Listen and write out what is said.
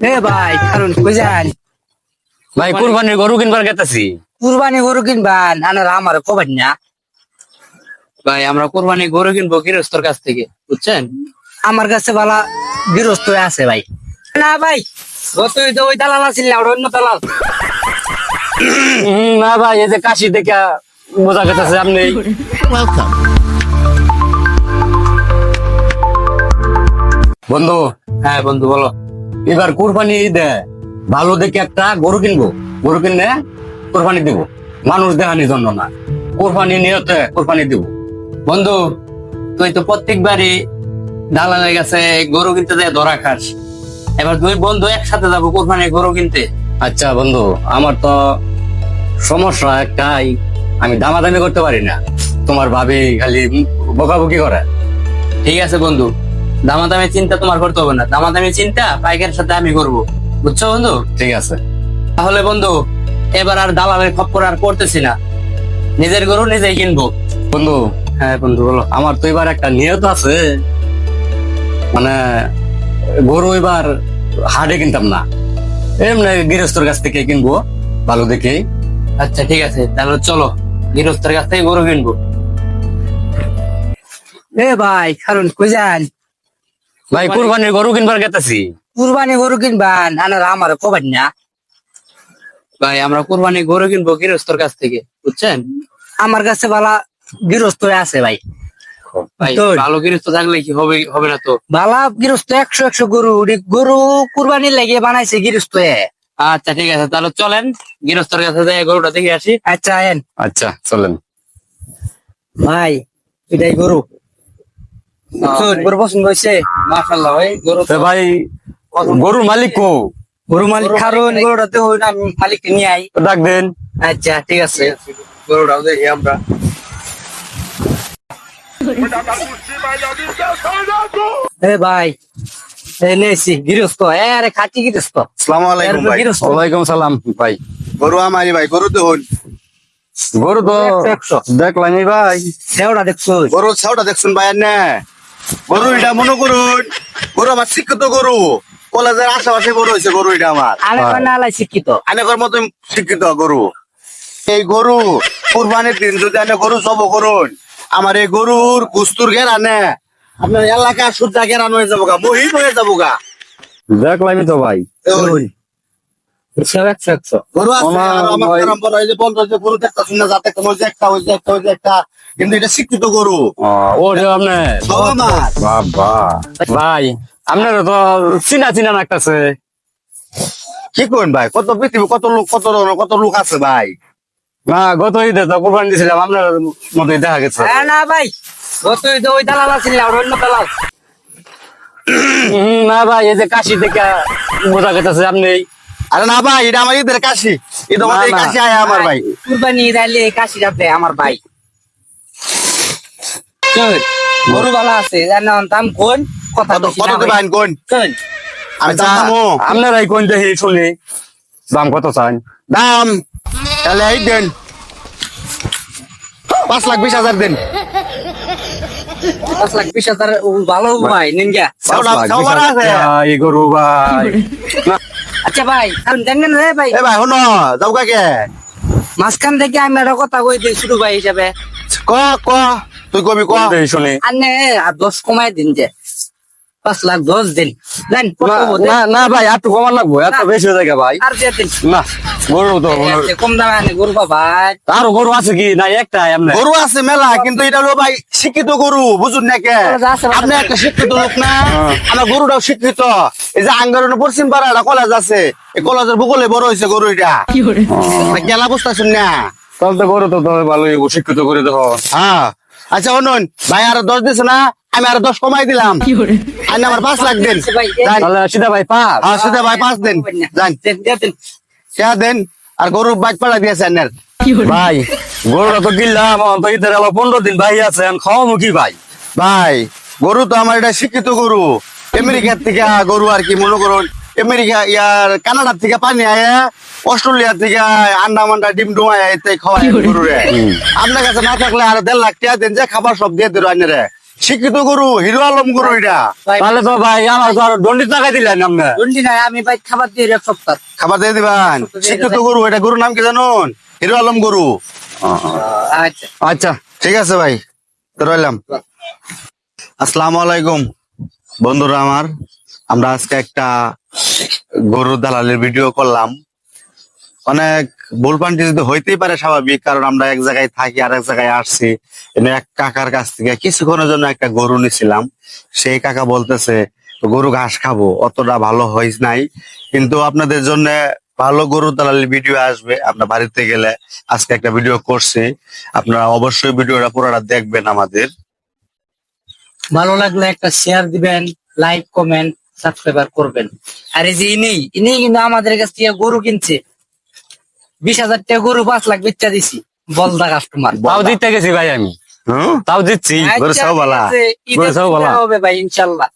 এ ভাই কারণ কইজান ভাই কুরবানির গরু কিনবার গেতাছি। কুরবানি গরু কিনবান আনার আমার কবান না ভাই আমরা কোরবানি গরু কিনবো গৃহস্থর কাছ থেকে, বুঝছেন? আমার কাছে বালা গৃহস্থ আছে ভাই। না ভাই তুই তো ওই দালাল আছিল না, ওটা অন্য দালাল। না ভাই, এই যে কাশি থেকে বোঝা গেছে আপনি। বন্ধু, হ্যাঁ বন্ধু বলো। এবার কুরবানি ঈদে ভালো দেখে একটা গরু কিনবো। গরু কিনে কোরবানি দিব, মানুষ দেখানির জন্য না, কোরবানি নিয়তে কোরবানি দিব। বন্ধু তুই তো প্রত্যেকবারই দালালের কাছে গরু কিনতে যায় ধরা খাস, এবার দুই বন্ধু একসাথে যাবো কোরবানি গরু কিনতে। আচ্ছা বন্ধু, আমার তো সমস্যা একটাই, আমি দামাদামি করতে পারি না। তোমার ভাবি খালি বকাবকি করে। ঠিক আছে বন্ধু, দামাদামি চিন্তা তোমার করতে হবে না, দামাদামি চিন্তা পাইকারের সাথে আমি করবো, বুঝছো বন্ধু? ঠিক আছে। তাহলে বন্ধু এবার আর দালালের খপ্পর আর করতেছি না, নিজের গরু নিজেই কিনবো। বন্ধু, হ্যাঁ বন্ধু বলো। আমার তো এবার একটা নিয়ত আছে, মানে গরু এবার হাটে কিনতাম না, এমনি গৃহস্থর কাছ থেকে কিনবো ভালো দেখে। আচ্ছা ঠিক আছে, তাহলে চলো গৃহস্থের কাছ থেকে গরু কিনবো। এ ভাই কারণ কইজান ভাই কুরবানির গরু কিনবার গেতাছি। কুরবানি গরু কিনবান আনার আমার কবান না ভাই আমরা কোরবানি গরু কিনবো গৃহস্থর কাছ থেকে, বুঝছেন? আমার কাছে বালা গৃহস্থ আছে ভাই। ভাই তো ভালো গৃহস্থ থাকলে কি হবে, হবে না তো? বালা গৃহস্থ 100 গরু গরু কুরবানির লাগিয়ে বানাইছে গৃহস্থ। আচ্ছা ঠিক আছে, তাহলে চলেন গৃহস্থর কাছে যাই গরুটা দেখে আসি। আচ্ছা আয়েন আচ্ছা চলেন। ভাই, এটাই গরু। গরু পছন্দ হয়েছে? মাশাআল্লাহ ভাই, গরু তো ভাই গরুর মালিক কো? গরু মালিক কারণ গরুটাতে হই না, আমি মালিককে নিয়ে আই। ডাক দেন। আচ্ছা ঠিক আছে। গরুটাও দেখি আমরা। এ ভাই নেছি গৃহস্থ, আরে খাঁটি গৃহস্থ। আসসালামু আলাইকুম ভাই। গৃহস্থ ওয়ালাইকুম সালাম ভাই। গরু আমারই ভাই, গরু তো হন। গরু তো 100 দেখলামই ভাই। সেওটা দেখছো? গরু ছাউটা দেখছুন ভাই না? গরু এটা মনে করুন, গরু আমার শিক্ষিত গরু, কলেজের আশেপাশে গরু হয়েছে গরু এটা আমার। আরে নালাই শিক্ষিত। অনেকের মতো শিক্ষিত গরু। এই গরু কুরবানির দিন যদি আনে গরু জব করুন, আমার এই গরুর কুস্তুর ঘেরা নে আপনার এলাকা সুদ্ধা ঘেরানো হয়ে যাবো গা, মহিন হয়ে যাবো গা। দেখলামই তো ভাই। সেও 100 গরু আছে আমার আর আমার ভাই- পরম্পরা, এই যে বন্ধ যে গরু দেখতে শুনে যাতে একটা ওই যে একটা ওই যে একটা ওই যে একটা, কিন্তু এটা শিক্ষিত গরু ও রে আপনি সব আমার। বাবা ভাই, আপনার তো চিনা চিনা লাগতেছে। কি করুন ভাই, কত পৃথিবী কত লোক কত লোক আছে ভাই। না, গত ঈদে তো কোরবানি দিয়েছিলাম, আপনার মতোই দেখা গেছে। না ভাই, তুই তো ওই দালাল আছিল না, ওটা অন্য দালাল। না ভাই, এই যে কাশি থেকে বোঝা গেছে আপনি। আরে না ভাই, এটা আমার ঈদের কাশি, ঈদ আমাদের না, না। কাশি আয় আমার ভাই। কুরবানি দাইলে কাশি যাবে আমার ভাই। চল, গরু বালা আছে জানান দাম কোন কথা কত বেশি কত না দেবেন ভাই। কোন? চল আমি দামও আপনারাই কোন দেখি শুনি দাম কত চান। দাম তাহলে এই দেন 5,20,000 দেন। 5,20,000 ভালো ভাই নিনগা। সবার আছে। এই গরু ভাই। না, আচ্ছা ভাই, কারণ জানেন রে ভাই, এ ভাই শোনো, যাও কাকে মাঝখান থেকে আমি একটা কথা কই দিই শুরু ভাই হিসাবে। ক ক তুই কবি ক। কোন দেখি শুনি। আনে 10 কমাই দিন যে 5,10,000 দিন। জান কত হতে? না না ভাই, একটু কমান লাগবো, এত না। বেশি হয়ে যায় ভাই। আর দিয়ে দিন। না, গরু তো এতে কম দামে আনে গরু ভাই। আরো গরু আছে কি না একটা এমনি? গরু আছে মেলা, কিন্তু এটা হলো ভাই শিক্ষিত গরু, বুঝুন না কে? আছে, আছে। আপনি একটা শিক্ষিত লোক না, আমার গরুটাও শিক্ষিত। এই যে আঙ্গারণ পশ্চিম পাড়া একটা কলেজ আছে, এই কলেজের ভূগোলে বড় হয়েছে গরু এটা। গেলা বুঝতেছেন না? তাহলে তো গরু তো ভালোই শিক্ষিত করে দেবো। হ্যাঁ আচ্ছা শুনুন ভাই, আরো 10 দিছে না, আমি আরো 10 কমাই দিলাম। আপনি আমার 5 লাখ দেন। ভাই, যান। তাহলে সিধা ভাই পাঁচ। হ্যাঁ সেটা ভাই 5 দেন, যান দিয়ে দিন। সেয়া দেন। আর গরু বাইক পাড়া দিয়েছে আপনার ভাই গরুটা তো কিনলাম, আমার তো ঈদের আলো 15 দিন ভাই আছে, খাওয়াবো কি ভাই? ভাই। গরু তো আমার এটা শিক্ষিত গরু, আমেরিকার থেকে গরু আর কি মনে করুন, আমেরিকা ইয়ার কানাডার থেকে পানি আয়, অস্ট্রেলিয়া থেকে আন্ডামান্ডা ডিম ডুমায় এতে খাওয়ায় গরু রে। আপনার কাছে না থাকলে আর 1.5 লাখ টাকা দেন, যে খাবার সব দিয়ে দিল আইনে রে। শিক্ষিত গরু হিরো আলম গরু এটা। তাহলে তো ভাই আমার তো আরো দণ্ডি টাকা দিলেন আপনি। দুন্ডি নাই, আমি ভাই খাবার দিয়ে এক সপ্তাহ। খাবার দিয়ে দিবেন। শিক্ষিত গরু এটা, গরুর নাম কি জানুন? হিরো আলম গরু। আচ্ছা আচ্ছা ঠিক আছে ভাই, তো রইলাম। আসসালামু আলাইকুম বন্ধুরা আমার, আমরা আজকে একটা গরুর দালালের ভিডিও করলাম। অনেক ভুলভ্রান্তি যদি হইতেই পারে, স্বাভাবিক, কারণ আমরা এক জায়গায় থাকি আর এক জায়গায় আসছি। এনে এক কাকার কাছ থেকে কিছুক্ষণের জন্য একটা গরু নিছিলাম। সেই কাকা বলতেছে গরু ঘাস খাবো, অতটা ভালো হয়েছে নাই, কিন্তু আপনাদের জন্য ভালো গরুর দালালের ভিডিও আসবে। আপনার বাড়িতে গেলে আজকে একটা ভিডিও করছি, আপনারা অবশ্যই ভিডিওটা পুরোটা দেখবেন আমাদের। ভালো লাগলে একটা শেয়ার দিবেন, লাইক কমেন্ট সাবস্ক্রাইব করবেন। আর এই যে ইনি কিন্তু আমাদের কাছ থেকে গরু কিনছে 20,000 টাকা গরু, 5 লাখ বেচা দিছি, বলদা কাস্টমার। তাও দিতে গেছি ভাই আমি, হ্যাঁ, তাও দিচ্ছি। গরু সব ভালা। ঈদের গরু সব ভালা। হবে ভাই ইনশাল্লাহ।